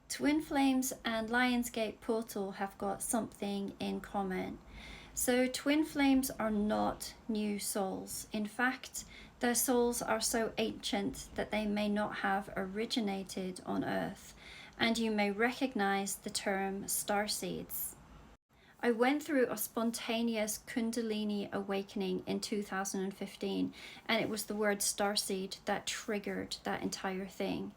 Twin Flames and Lionsgate Portal have got something in common. So twin flames are not new souls. In fact, their souls are so ancient that they may not have originated on Earth, and you may recognize the term starseeds. I went through a spontaneous Kundalini awakening in 2015, and it was the word starseed that triggered that entire thing.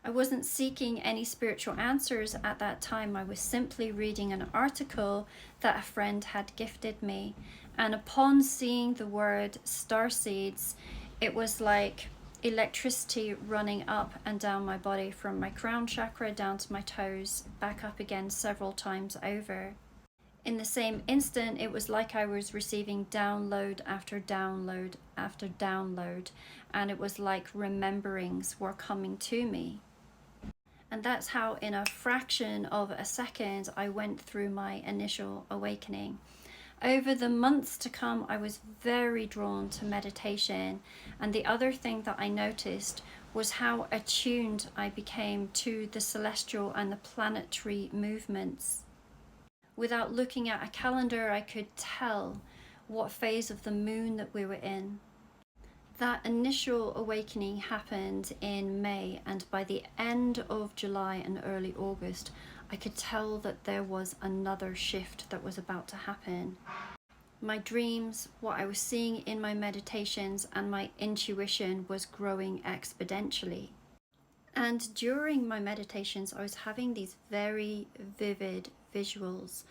I wasn't seeking any spiritual answers at that time. I was simply reading an article that a friend had gifted me. And upon seeing the word starseeds, it was like electricity running up and down my body from my crown chakra down to my toes, back up again several times over. In the same instant, it was like I was receiving download after download after download, and it was like rememberings were coming to me. And that's how, in a fraction of a second, I went through my initial awakening. Over the months to come, I was very drawn to meditation. And the other thing that I noticed was how attuned I became to the celestial and the planetary movements. Without looking at a calendar, I could tell what phase of the moon that we were in. That initial awakening happened in May, and by the end of July and early August, I could tell that there was another shift that was about to happen. My dreams, what I was seeing in my meditations, and my intuition was growing exponentially. And during my meditations, I was having these very vivid visuals,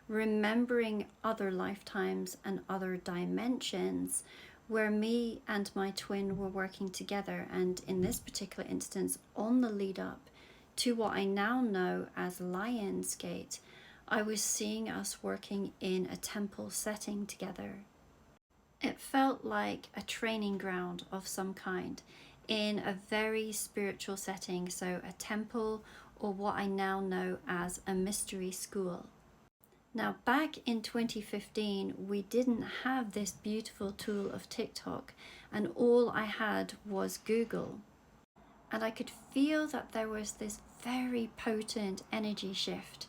remembering other lifetimes and other dimensions where me and my twin were working together, and in this particular instance, on the lead up to what I now know as Lionsgate, I was seeing us working in a temple setting together. It felt like a training ground of some kind in a very spiritual setting, so a temple, or what I now know as a mystery school. Now, back in 2015, we didn't have this beautiful tool of TikTok, and all I had was Google. And I could feel that there was this very potent energy shift,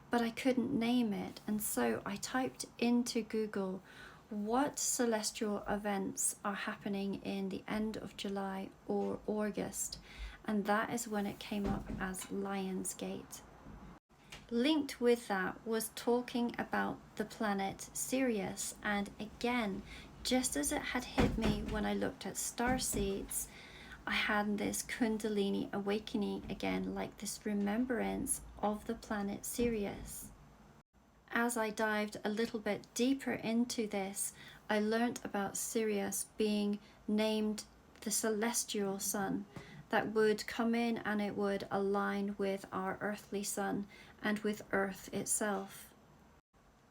but I couldn't name it. And so I typed into Google, what celestial events are happening in the end of July or August? And that is when it came up as Lionsgate. Linked with that was talking about the planet Sirius, and again, just as it had hit me when I looked at starseeds, I had this Kundalini awakening again, like this remembrance of the planet Sirius. As I dived a little bit deeper into this, I learnt about Sirius being named the celestial sun that would come in, and it would align with our earthly sun and with Earth itself.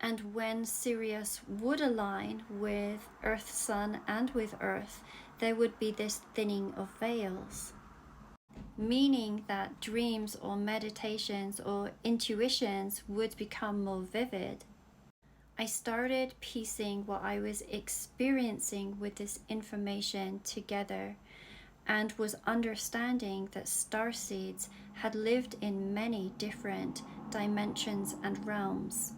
And when Sirius would align with Earth's sun and with Earth, there would be this thinning of veils, meaning that dreams or meditations or intuitions would become more vivid. I started piecing what I was experiencing with this information together, and was understanding that starseeds had lived in many different dimensions and realms,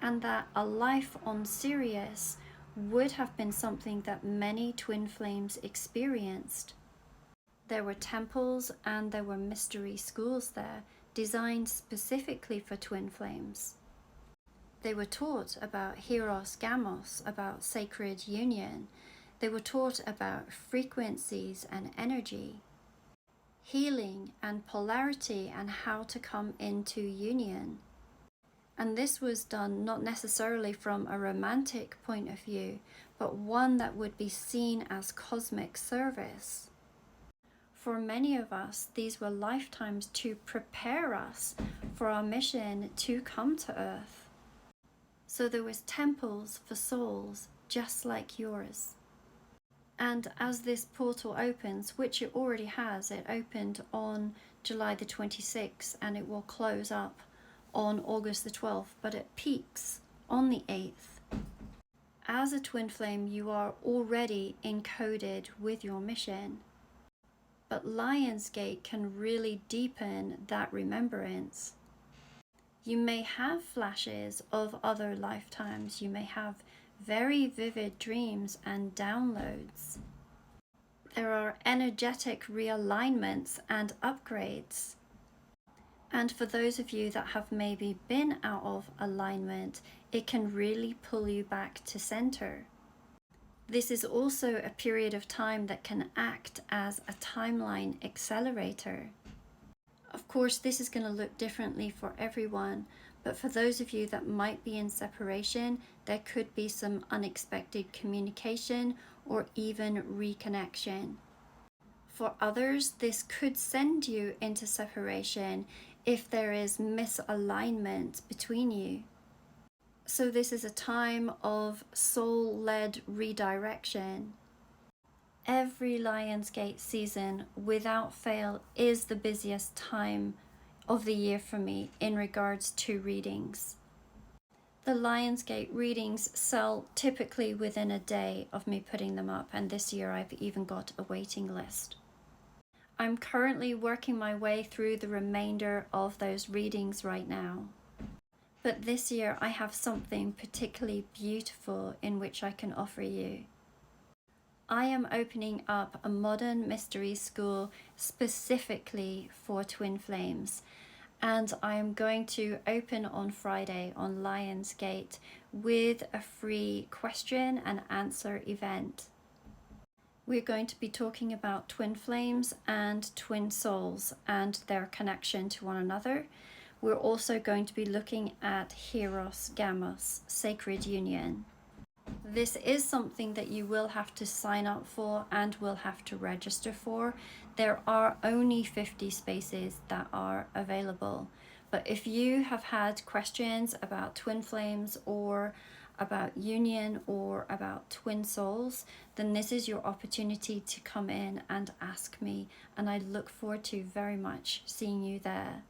and that a life on Sirius would have been something that many twin flames experienced. There were temples and there were mystery schools there, designed specifically for twin flames. They were taught about Hieros Gamos, about sacred union. They were taught about frequencies and energy, healing and polarity, and how to come into union. And this was done not necessarily from a romantic point of view, but one that would be seen as cosmic service. For many of us, these were lifetimes to prepare us for our mission to come to Earth. So there was temples for souls just like yours. And as this portal opens, which it already has, it opened on July the 26th and it will close up on August the 12th, but it peaks on the 8th. As a twin flame, you are already encoded with your mission. but Lionsgate can really deepen that remembrance. You may have flashes of other lifetimes. You may have very vivid dreams and downloads. There are energetic realignments and upgrades. And for those of you that have maybe been out of alignment, it can really pull you back to center. This is also a period of time that can act as a timeline accelerator. Of course, this is going to look differently for everyone, but for those of you that might be in separation, there could be some unexpected communication or even reconnection. For others, this could send you into separation if there is misalignment between you. So this is a time of soul-led redirection. Every Lionsgate season, without fail, is the busiest time of the year for me in regards to readings. The Lionsgate readings sell typically within a day of me putting them up, and this year I've even got a waiting list. I'm currently working my way through the remainder of those readings right now. But this year I have something particularly beautiful in which I can offer you. I am opening up a modern mystery school specifically for twin flames, and I am going to open on Friday on Lionsgate with a free question and answer event. We're going to be talking about twin flames and twin souls and their connection to one another. We're also going to be looking at Hieros Gamos, Sacred Union. This is something that you will have to sign up for and will have to register for. There are only 50 spaces that are available. But if you have had questions about twin flames or about union or about twin souls, then this is your opportunity to come in and ask me, and I look forward to very much seeing you there.